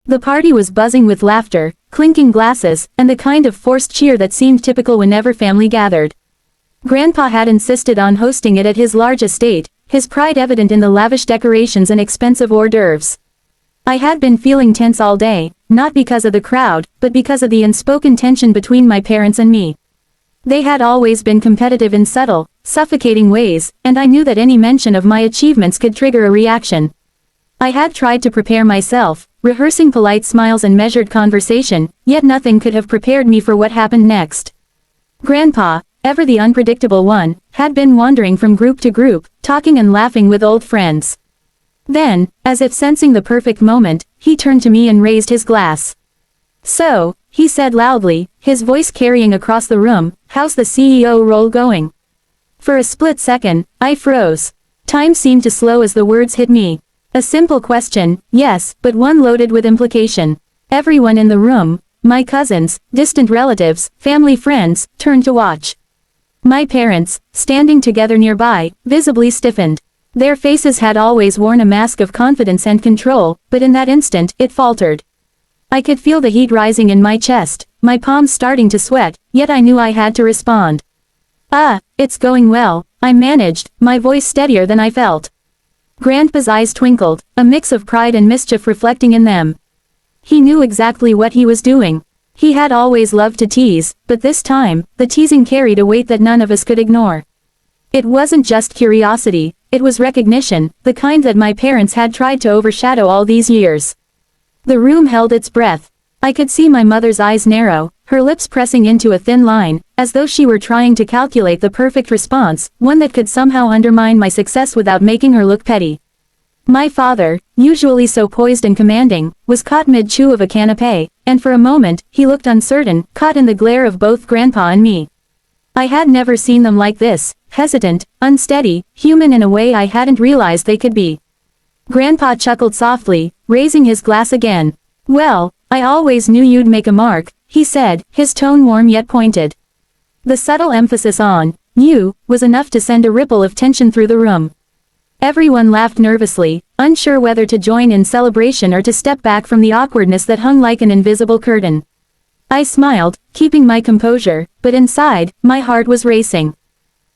The party was buzzing with laughter, clinking glasses, and the kind of forced cheer that seemed typical whenever family gathered. Grandpa had insisted on hosting it at his large estate, his pride evident in the lavish decorations and expensive hors d'oeuvres. I had been feeling tense all day, not because of the crowd, but because of the unspoken tension between my parents and me. They had always been competitive in subtle, suffocating ways, and I knew that any mention of my achievements could trigger a reaction. I had tried to prepare myself, rehearsing polite smiles and measured conversation, yet nothing could have prepared me for what happened next. Grandpa, ever the unpredictable one, had been wandering from group to group, talking and laughing with old friends. Then, as if sensing the perfect moment, he turned to me and raised his glass. "So," he said loudly, his voice carrying across the room, "how's the CEO role going?" For a split second, I froze. Time seemed to slow as the words hit me. A simple question, yes, but one loaded with implication. Everyone in the room, my cousins, distant relatives, family friends, turned to watch. My parents, standing together nearby, visibly stiffened. Their faces had always worn a mask of confidence and control, but in that instant, it faltered. I could feel the heat rising in my chest, my palms starting to sweat, yet I knew I had to respond. It's going well," I managed, my voice steadier than I felt. Grandpa's eyes twinkled, a mix of pride and mischief reflecting in them. He knew exactly what he was doing. He had always loved to tease, but this time, the teasing carried a weight that none of us could ignore. It wasn't just curiosity, it was recognition, the kind that my parents had tried to overshadow all these years. The room held its breath. I could see my mother's eyes narrow, her lips pressing into a thin line, as though she were trying to calculate the perfect response, one that could somehow undermine my success without making her look petty. My father, usually so poised and commanding, was caught mid-chew of a canapé, and for a moment, he looked uncertain, caught in the glare of both Grandpa and me. I had never seen them like this, hesitant, unsteady, human in a way I hadn't realized they could be. Grandpa chuckled softly, raising his glass again. "Well, I always knew you'd make a mark," he said, his tone warm yet pointed. The subtle emphasis on "you" was enough to send a ripple of tension through the room. Everyone laughed nervously, unsure whether to join in celebration or to step back from the awkwardness that hung like an invisible curtain. I smiled, keeping my composure, but inside, my heart was racing.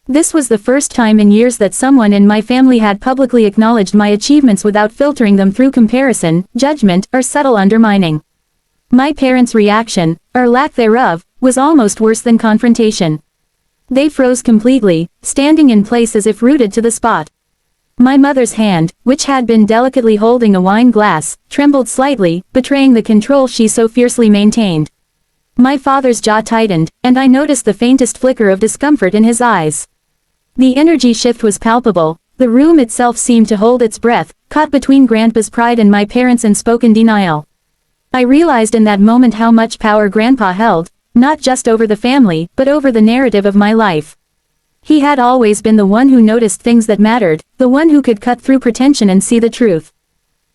This was the first time in years that someone in my family had publicly acknowledged my achievements without filtering them through comparison, judgment, or subtle undermining. My parents' reaction, or lack thereof, was almost worse than confrontation. They froze completely, standing in place as if rooted to the spot. My mother's hand, which had been delicately holding a wine glass, trembled slightly, betraying the control she so fiercely maintained. My father's jaw tightened, and I noticed the faintest flicker of discomfort in his eyes. The energy shift was palpable, the room itself seemed to hold its breath, caught between Grandpa's pride and my parents' unspoken denial. I realized in that moment how much power Grandpa held, not just over the family, but over the narrative of my life. He had always been the one who noticed things that mattered, the one who could cut through pretension and see the truth.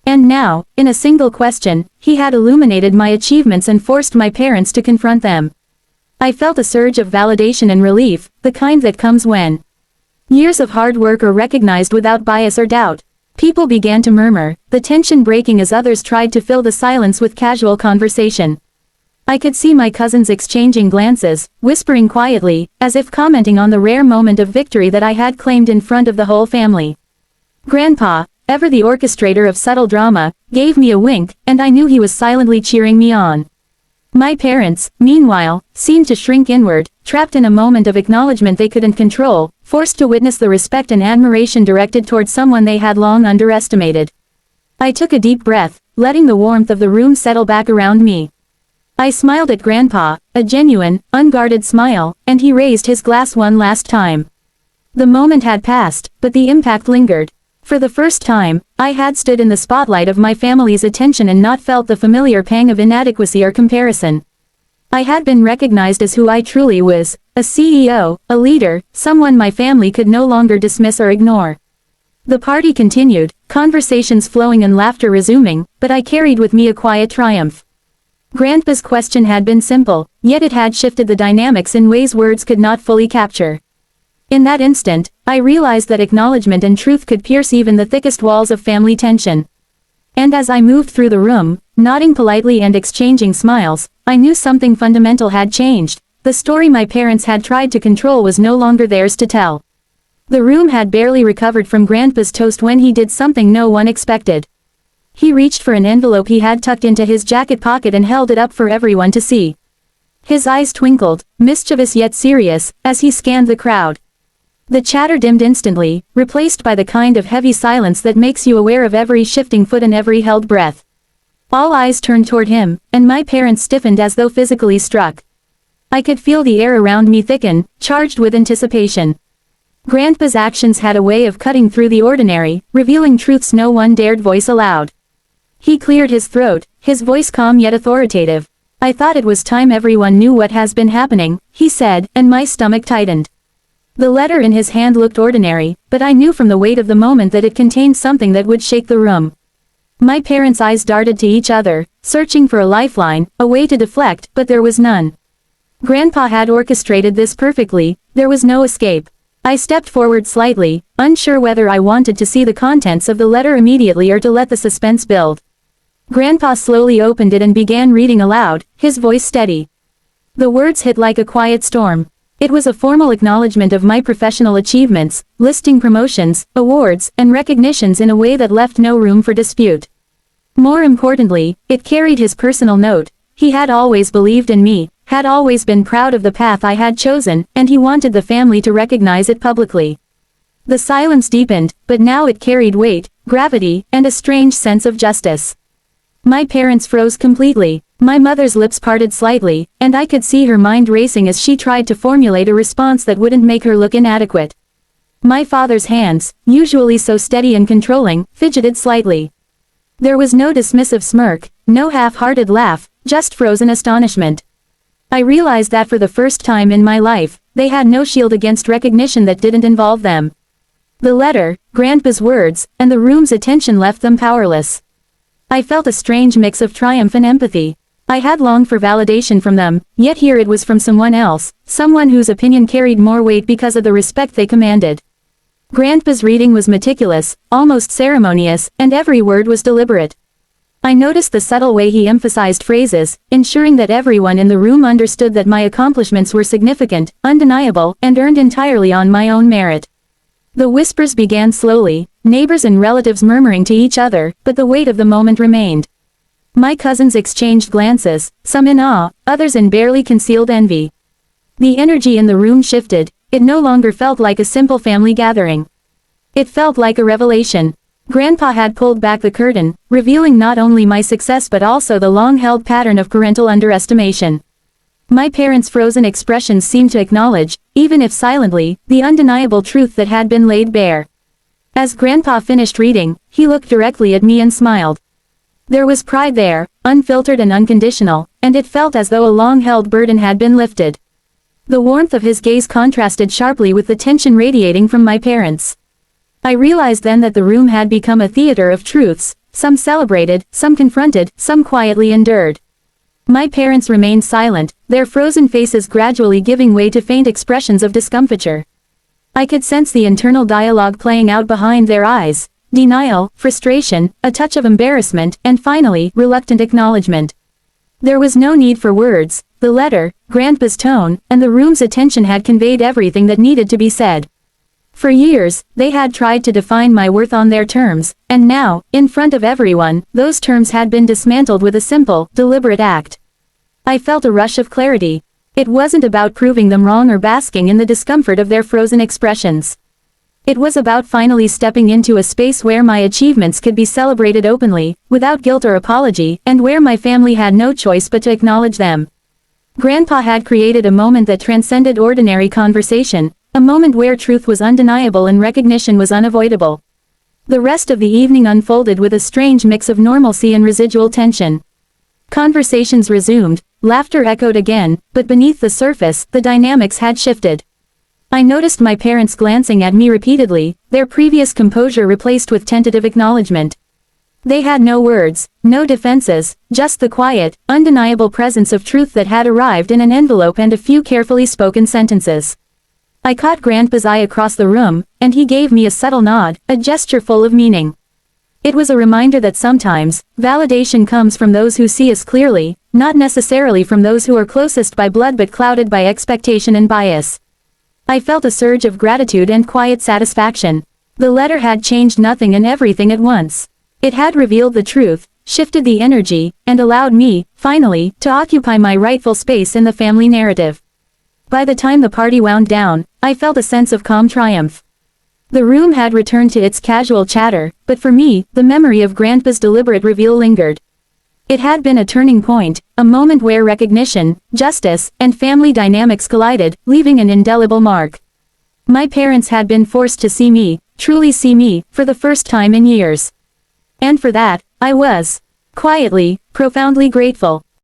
And now, in a single question, he had illuminated my achievements and forced my parents to confront them. I felt a surge of validation and relief, the kind that comes when years of hard work are recognized without bias or doubt. People began to murmur, the tension breaking as others tried to fill the silence with casual conversation. I could see my cousins exchanging glances, whispering quietly, as if commenting on the rare moment of victory that I had claimed in front of the whole family. Grandpa, ever the orchestrator of subtle drama, gave me a wink, and I knew he was silently cheering me on. My parents, meanwhile, seemed to shrink inward, trapped in a moment of acknowledgement they couldn't control, forced to witness the respect and admiration directed toward someone they had long underestimated. I took a deep breath, letting the warmth of the room settle back around me. I smiled at Grandpa, a genuine, unguarded smile, and he raised his glass one last time. The moment had passed, but the impact lingered. For the first time, I had stood in the spotlight of my family's attention and not felt the familiar pang of inadequacy or comparison. I had been recognized as who I truly was, a CEO, a leader, someone my family could no longer dismiss or ignore. The party continued, conversations flowing and laughter resuming, but I carried with me a quiet triumph. Grandpa's question had been simple, yet it had shifted the dynamics in ways words could not fully capture. In that instant, I realized that acknowledgement and truth could pierce even the thickest walls of family tension. And as I moved through the room, nodding politely and exchanging smiles. I knew something fundamental had changed. The story my parents had tried to control was no longer theirs to tell. The room had barely recovered from Grandpa's toast when he did something no one expected. He reached for an envelope he had tucked into his jacket pocket and held it up for everyone to see. His eyes twinkled, mischievous yet serious, as he scanned the crowd. The chatter dimmed instantly, replaced by the kind of heavy silence that makes you aware of every shifting foot and every held breath. All eyes turned toward him, and my parents stiffened as though physically struck. I could feel the air around me thicken, charged with anticipation. Grandpa's actions had a way of cutting through the ordinary, revealing truths no one dared voice aloud. He cleared his throat, his voice calm yet authoritative. "I thought it was time everyone knew what has been happening," he said, and my stomach tightened. The letter in his hand looked ordinary, but I knew from the weight of the moment that it contained something that would shake the room. My parents' eyes darted to each other, searching for a lifeline, a way to deflect, but there was none. Grandpa had orchestrated this perfectly, there was no escape. I stepped forward slightly, unsure whether I wanted to see the contents of the letter immediately or to let the suspense build. Grandpa slowly opened it and began reading aloud, his voice steady. The words hit like a quiet storm. It was a formal acknowledgment of my professional achievements, listing promotions, awards, and recognitions in a way that left no room for dispute. More importantly, it carried his personal note. He had always believed in me, had always been proud of the path I had chosen, and he wanted the family to recognize it publicly. The silence deepened, but now it carried weight, gravity, and a strange sense of justice. My parents froze completely. My mother's lips parted slightly, and I could see her mind racing as she tried to formulate a response that wouldn't make her look inadequate. My father's hands, usually so steady and controlling, fidgeted slightly. There was no dismissive smirk, no half-hearted laugh, just frozen astonishment. I realized that for the first time in my life, they had no shield against recognition that didn't involve them. The letter, Grandpa's words, and the room's attention left them powerless. I felt a strange mix of triumph and empathy. I had longed for validation from them, yet here it was from someone else, someone whose opinion carried more weight because of the respect they commanded. Grandpa's reading was meticulous, almost ceremonious, and every word was deliberate. I noticed the subtle way he emphasized phrases, ensuring that everyone in the room understood that my accomplishments were significant, undeniable, and earned entirely on my own merit. The whispers began slowly, neighbors and relatives murmuring to each other, but the weight of the moment remained. My cousins exchanged glances, some in awe, others in barely concealed envy. The energy in the room shifted, it no longer felt like a simple family gathering. It felt like a revelation. Grandpa had pulled back the curtain, revealing not only my success but also the long-held pattern of parental underestimation. My parents' frozen expressions seemed to acknowledge, even if silently, the undeniable truth that had been laid bare. As Grandpa finished reading, he looked directly at me and smiled. There was pride there, unfiltered and unconditional, and it felt as though a long-held burden had been lifted. The warmth of his gaze contrasted sharply with the tension radiating from my parents. I realized then that the room had become a theater of truths, some celebrated, some confronted, some quietly endured. My parents remained silent, their frozen faces gradually giving way to faint expressions of discomfiture. I could sense the internal dialogue playing out behind their eyes. Denial, frustration, a touch of embarrassment, and finally, reluctant acknowledgement. There was no need for words. The letter, Grandpa's tone, and the room's attention had conveyed everything that needed to be said. For years, they had tried to define my worth on their terms, and now, in front of everyone, those terms had been dismantled with a simple, deliberate act. I felt a rush of clarity. It wasn't about proving them wrong or basking in the discomfort of their frozen expressions. It was about finally stepping into a space where my achievements could be celebrated openly, without guilt or apology, and where my family had no choice but to acknowledge them. Grandpa had created a moment that transcended ordinary conversation, a moment where truth was undeniable and recognition was unavoidable. The rest of the evening unfolded with a strange mix of normalcy and residual tension. Conversations resumed, laughter echoed again, but beneath the surface, the dynamics had shifted. I noticed my parents glancing at me repeatedly, their previous composure replaced with tentative acknowledgement. They had no words, no defenses, just the quiet, undeniable presence of truth that had arrived in an envelope and a few carefully spoken sentences. I caught Grandpa's eye across the room, and he gave me a subtle nod, a gesture full of meaning. It was a reminder that sometimes, validation comes from those who see us clearly, not necessarily from those who are closest by blood but clouded by expectation and bias. I felt a surge of gratitude and quiet satisfaction. The letter had changed nothing and everything at once. It had revealed the truth, shifted the energy, and allowed me, finally, to occupy my rightful space in the family narrative. By the time the party wound down, I felt a sense of calm triumph. The room had returned to its casual chatter, but for me, the memory of Grandpa's deliberate reveal lingered. It had been a turning point, a moment where recognition, justice, and family dynamics collided, leaving an indelible mark. My parents had been forced to see me, truly see me, for the first time in years. And for that, I was, quietly, profoundly grateful.